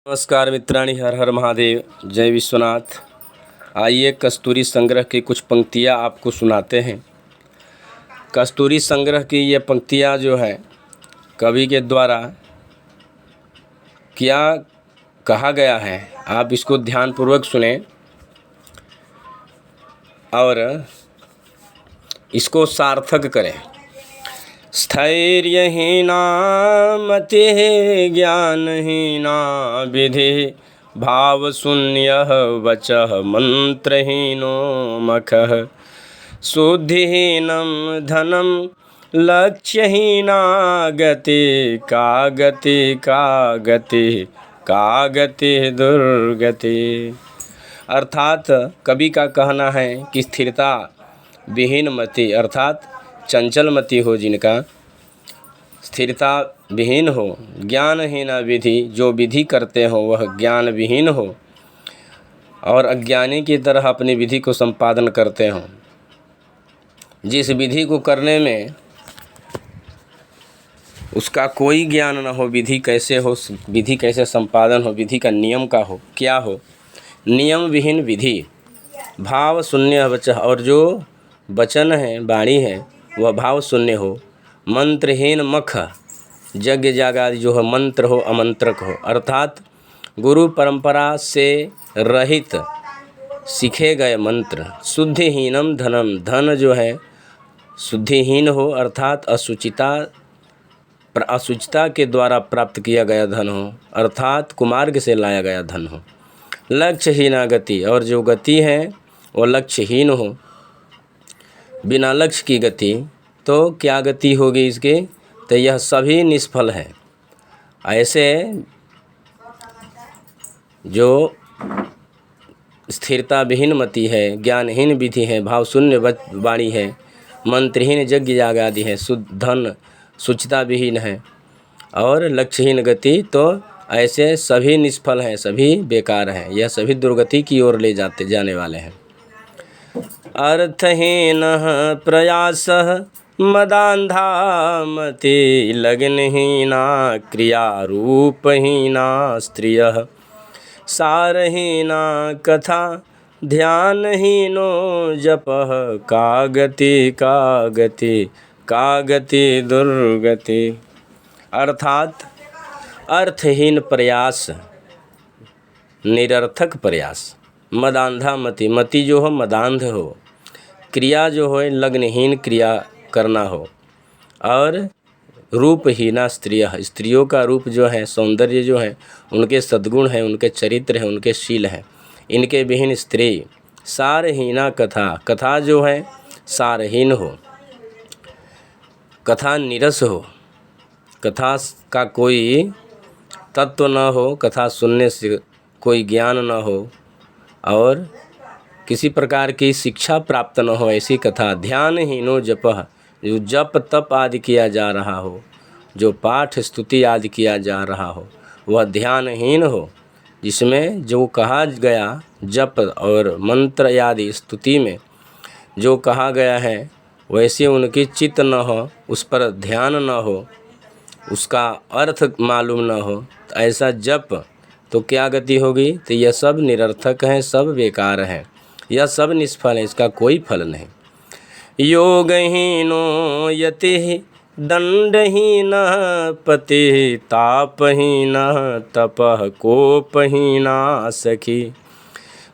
नमस्कार मित्राणि, हर हर महादेव, जय विश्वनाथ। आइए कस्तूरी संग्रह की कुछ पंक्तियाँ आपको सुनाते हैं। कस्तूरी संग्रह की ये पंक्तियाँ जो है कवि के द्वारा क्या कहा गया है, आप इसको ध्यानपूर्वक सुने और इसको सार्थक करें। स्थैर्यहीना मतिः ज्ञानहीना विधिः भावशून्यः वचः मंत्रहीनो मखः शुद्धिहीनं धनं लक्ष्यहीना गति का गति का गति का गति दुर्गति। अर्थात कवि का कहना है कि स्थिरता विहीन मति अर्थात चंचल मति हो, जिनका स्थिरता विहीन हो, ज्ञानहीन विधि, जो विधि करते हो वह ज्ञान विहीन हो और अज्ञानी की तरह अपनी विधि को संपादन करते हो। जिस विधि को करने में उसका कोई ज्ञान न हो, विधि कैसे हो, विधि कैसे संपादन हो, विधि का नियम का हो, क्या हो, नियम विहीन विधि, भाव शून्य वचन, और जो वचन है, वाणी है, वह भाव शून्य हो, मंत्रहीन मख, यज्ञ याग आदि जो है मंत्र हो, अमंत्रक हो, अर्थात गुरु परंपरा से रहित सीखे गए मंत्र। शुद्धिहीनम धनम, धन जो है शुद्धिहीन हो अर्थात अशुचिता के द्वारा प्राप्त किया गया धन हो, अर्थात कुमार्ग से लाया गया धन हो। लक्ष्यहीना गति, और जो गति है वो लक्ष्यहीन हो, बिना लक्ष्य की गति, तो क्या गति होगी इसके, तो यह सभी निष्फल है। ऐसे जो स्थिरता विहीन मति है, ज्ञानहीन विधि है, भाव शून्य वाणी है, मंत्रहीन यज्ञ याग आदि है, शुद्ध धन शुचिता विहीन है और लक्ष्यहीन गति, तो ऐसे सभी निष्फल हैं, सभी बेकार हैं, यह सभी दुर्गति की ओर ले जाने वाले हैं। अर्थहीन प्रयासः मदान्धा मति लग्नहीना क्रियारूपहीना स्त्रियः सारहीना कथा ध्यानहीनो जपः का गति का गति का गति दुर्गति। अर्थात अर्थहीन प्रयास, निरर्थक प्रयास, मदांधा मति, मति जो हो मदांध हो, क्रिया जो हो लग्नहीन क्रिया करना हो, और रूपहीना स्त्रियों का रूप जो है, सौंदर्य जो है, उनके सद्गुण हैं, उनके चरित्र हैं, उनके शील हैं, इनके विहीन स्त्री। सारहीना कथा, कथा जो है सारहीन हो, कथा निरस हो, कथा का कोई तत्व न हो, कथा सुनने से कोई ज्ञान न हो और किसी प्रकार की शिक्षा प्राप्त न हो, ऐसी कथा। ध्यानहीनो जपः, जो जप तप आदि किया जा रहा हो, जो पाठ स्तुति आदि किया जा रहा हो, वह ध्यानहीन हो, जिसमें जो कहा गया जप और मंत्र आदि स्तुति में जो कहा गया है वैसे उनकी चित्त न हो, उस पर ध्यान न हो, उसका अर्थ मालूम न हो, तो ऐसा जप तो क्या गति होगी, तो यह सब निरर्थक हैं, सब बेकार हैं, यह सब निष्फल है, इसका कोई फल नहीं। योगहीनो यतिः दंडहीनः पतिः तापहीनः तपः कोपहीना सखी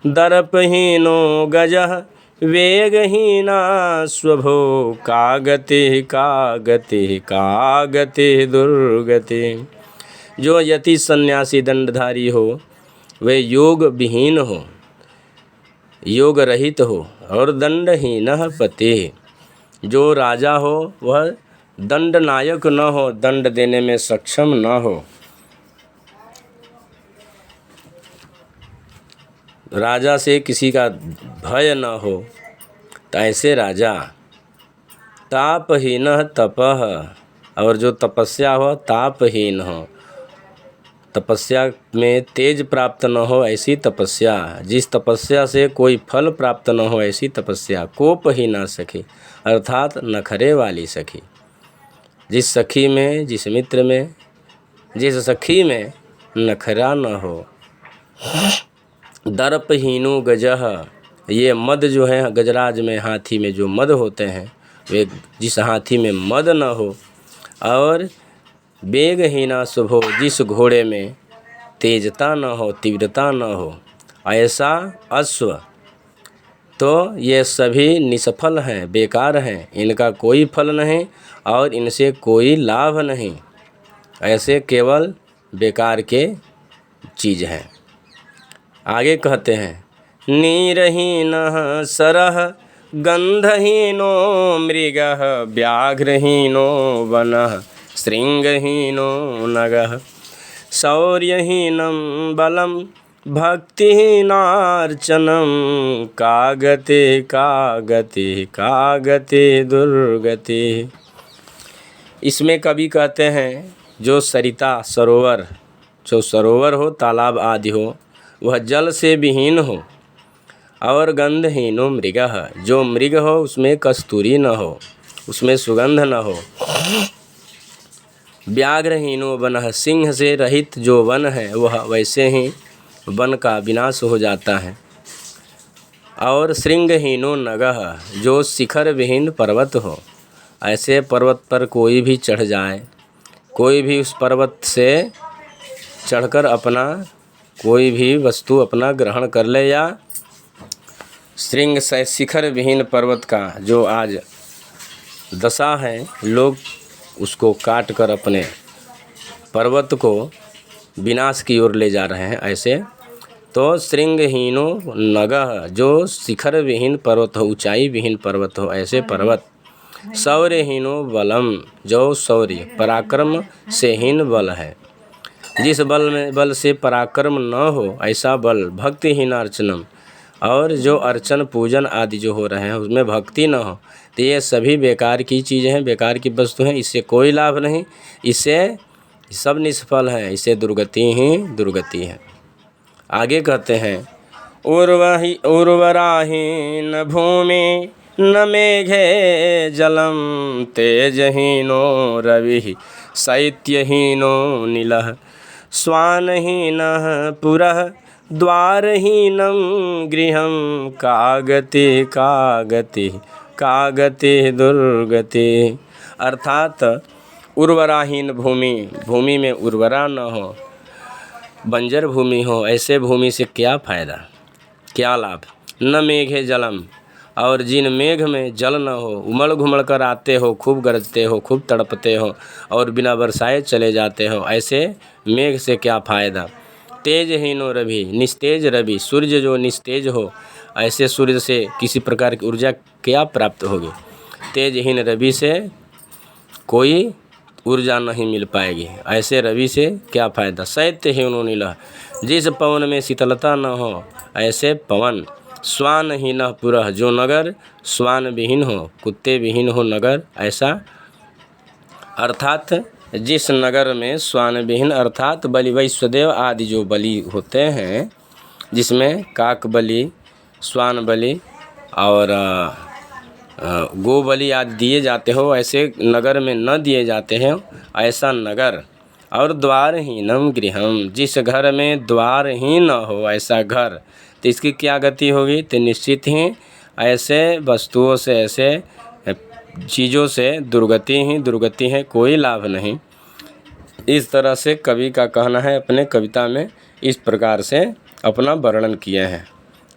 दर्पहीनो गजः वेगहीना स्वभो का गति का गति का गति दुर्गति। जो यति सन्यासी दंडधारी हो वे योग विहीन हो, योग रहित हो, और दंडहीनः पति, जो राजा हो वह दंड नायक न हो, दंड देने में सक्षम न हो, राजा से किसी का भय न हो, तो ऐसे राजा। तापहीनः तपः, और जो तपस्या हो तापहीन हो, तपस्या में तेज प्राप्त न हो, ऐसी तपस्या, जिस तपस्या से कोई फल प्राप्त न हो, ऐसी तपस्या। कोपहीना सखी, अर्थात नखरे वाली सखी, जिस सखी में, जिस मित्र में, जिस सखी में नखरा न हो। दर्पहीनो गजह, ये मद जो है गजराज में, हाथी में जो मद होते हैं, वे जिस हाथी में मद न हो। और वेगहीना शुभो, जिस घोड़े में तेजता न हो, तीव्रता न हो, ऐसा अश्व। तो ये सभी निष्फल हैं, बेकार हैं, इनका कोई फल नहीं और इनसे कोई लाभ नहीं। ऐसे केवल बेकार के चीज़ हैं। आगे कहते हैं, नीरहीनः सरः गंधहीनो मृगः व्याघ्रहीनो वनः श्रृंगहीनो नगः शौर्यहीनं बलं भक्तिहीनार्चनं कागते कागते कागते दुर्गति। इसमें कवि कहते हैं जो सरिता सरोवर, जो सरोवर हो, तालाब आदि हो, वह जल से विहीन हो। और गंधहीनो मृगः, जो मृग हो उसमें कस्तूरी न हो, उसमें सुगंध न हो। व्याघ्रहीनो वनः, सिंह से रहित जो वन है वह वैसे ही वन का विनाश हो जाता है। और श्रृंगहीनो नगः, जो शिखर विहीन पर्वत हो, ऐसे पर्वत पर कोई भी चढ़ जाए, कोई भी उस पर्वत से चढ़कर अपना कोई भी वस्तु अपना ग्रहण कर ले, या श्रृंग से शिखर विहीन पर्वत का जो आज दशा है, लोग उसको काट कर अपने पर्वत को विनाश की ओर ले जा रहे हैं। ऐसे तो श्रृंगहीनो नगः, जो शिखर विहीन पर्वत हो, ऊंचाई विहीन पर्वत हो, ऐसे पर्वत। शौर्यहीनो बलम, जो शौर्य पराक्रम से हीन बल है, जिस बल से पराक्रम न हो, ऐसा बल। भक्तिहीनार्चनम, और जो अर्चन पूजन आदि जो हो रहे हैं उसमें भक्ति न हो, तो ये सभी बेकार की चीज़ें हैं, बेकार की वस्तु हैं, इससे कोई लाभ नहीं, इससे सब निष्फल हैं, इससे दुर्गति ही दुर्गति है। आगे कहते हैं, उर्वराहीन भूमि न मेघे जलम तेजहीनो रविः शैत्यहीनो नीलः स्वानहीनः पुरः द्वारहीनं गृहं कागते कागते कागते दुर्गति। अर्थात उर्वराहीन भूमि, भूमि में उर्वरा न हो, बंजर भूमि हो, ऐसे भूमि से क्या फ़ायदा, क्या लाभ। न मेघे जलम, और जिन मेघ में जल न हो, उमड़ घुमड़ कर आते हो, खूब गरजते हो, खूब तड़पते हो और बिना बरसाए चले जाते हो, ऐसे मेघ से क्या फ़ायदा। तेजहीनो रवि, निस्तेज रवि, सूर्य जो निस्तेज हो, ऐसे सूर्य से किसी प्रकार की ऊर्जा क्या प्राप्त होगी। तेजहीन रवि से कोई ऊर्जा नहीं मिल पाएगी, ऐसे रवि से क्या फ़ायदा। शैत्यहीनो नीलः, जिस पवन में शीतलता न हो, ऐसे पवन। स्वानहीनः पुरः, जो नगर स्वान विहीन हो, कुत्ते विहीन हो नगर, ऐसा। अर्थात जिस नगर में स्वान विहीन, अर्थात बलि वैश्वदेव आदि जो बलि होते हैं, जिसमें काक बलि, स्वान बलि और गो बलि आदि दिए जाते हो, ऐसे नगर में न दिए जाते हैं, ऐसा नगर। और द्वारहीनम गृहम, जिस घर में द्वार ही न हो, ऐसा घर, तो इसकी क्या गति होगी। तो निश्चित ही ऐसे वस्तुओं से, ऐसे चीज़ों से दुर्गति ही दुर्गति है, कोई लाभ नहीं। इस तरह से कवि का कहना है, अपने कविता में इस प्रकार से अपना वर्णन किए हैं।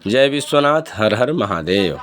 जय विश्वनाथ, हर हर महादेव।